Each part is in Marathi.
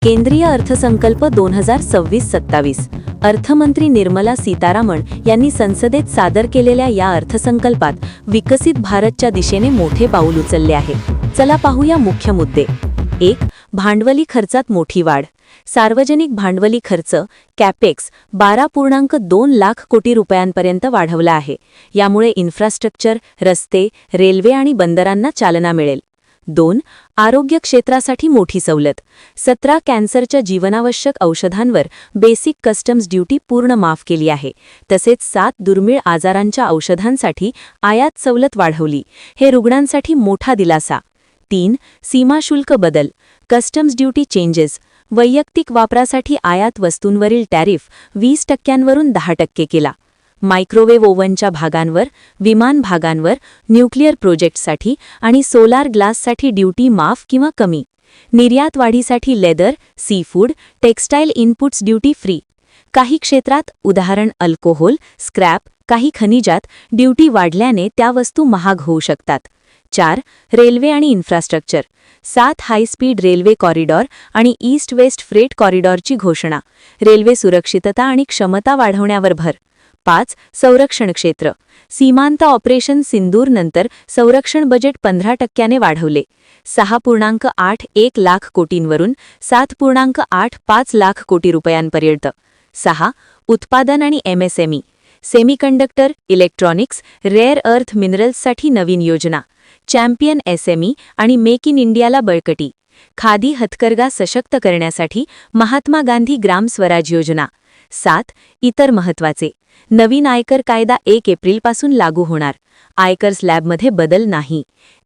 केंद्रीय अर्थसंकल्प 2026-27 अर्थमंत्री निर्मला सीतारामन यांनी संसदेत सादर केलेल्या या अर्थसंकल्पात विकसित भारतच्या दिशेने मोठे पाऊल उचलले आहे. चला पाहूया मुख्य मुद्दे. 1. भांडवली खर्चात मोठी वाढ. सार्वजनिक भांडवली खर्च कॅपेक्स 12.2 लाख कोटी रुपयांपर्यंत वाढवला आहे. यामुळे इन्फ्रास्ट्रक्चर, रस्ते, रेल्वे आणि बंदरांना चालना मिळेल. 2. आरोग्य क्षेत्रासाठी मोठी सवलत. 17 कॅन्सरच्या जीवनावश्यक औषधांवर बेसिक कस्टम्स ड्युटी पूर्ण माफ केली आहे. तसेच 7 दुर्मिळ आजारांच्या औषधांसाठी आयात सवलत वाढवली. हे रुग्णांसाठी मोठा दिलासा. 3. सीमाशुल्क बदल. Customs duty changes. वैयक्तिक वापरासाठी आयात वस्तूंवरील टॅरिफ 20% 10% केला. मायक्रोवेव्ह ओव्हनच्या भागांवर, विमान भागांवर, न्यूक्लिअर प्रोजेक्टसाठी आणि सोलार ग्लाससाठी ड्युटी माफ किंवा कमी. निर्यात वाढीसाठी leather, sea food, textile inputs duty free. काही क्षेत्रात उदाहरण अल्कोहोल, स्क्रॅप, काही खनिजात ड्युटी वाढल्याने त्या वस्तू महाग होऊ शकतात. 4. रेल्वे आणि इन्फ्रास्ट्रक्चर. 7 हायस्पीड रेल्वे कॉरिडॉर आणि ईस्ट वेस्ट फ्रेट कॉरिडॉरची घोषणा. रेल्वे सुरक्षितता आणि क्षमता वाढवण्यावर भर. 5. संरक्षण क्षेत्र. सीमांत ऑपरेशन सिंदूरनंतर संरक्षण बजेट 15% वाढवले. 6.81 लाख कोटींवरून 7.85 लाख कोटी रुपयांपर्यंत. 6. उत्पादन आणि एमएसएमई. सेमीकंडक्टर, इलेक्ट्रॉनिक्स, रेअर अर्थ मिनरल्ससाठी नवीन योजना. चॅम्पियन एसएमई आणि मेक इन इंडियाला बळकटी. खादी हतकरगा सशक्त करण्यासाठी महात्मा गांधी ग्राम स्वराज योजना. 7. इतर महत्त्वाचे. नवीन आयकर कायदा 1 एप्रिलपासून लागू होणार. आयकर स्लॅबमध्ये बदल नाही.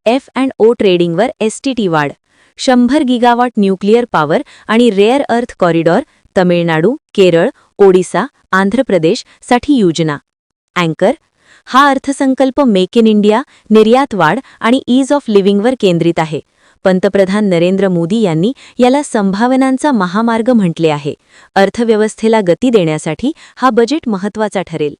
F&O ट्रेडिंगवर एसटीटी वाढ. 100 गिगावॉट न्यूक्लिअर पॉवर आणि रेअर अर्थ कॉरिडॉर तमिळनाडू, केरळ, ओडिसा, आंध्र प्रदेश साठी योजना. अँकर. हा अर्थसंकल्प मेक इन इंडिया, निर्यात वाढ आणि ईज ऑफ लिव्हिंगवर केंद्रित आहे. पंतप्रधान नरेंद्र मोदी यांनी याला संभावनांचा महामार्ग म्हटले आहे. अर्थव्यवस्थेला गती देण्यासाठी हा बजेट महत्त्वाचा ठरेल.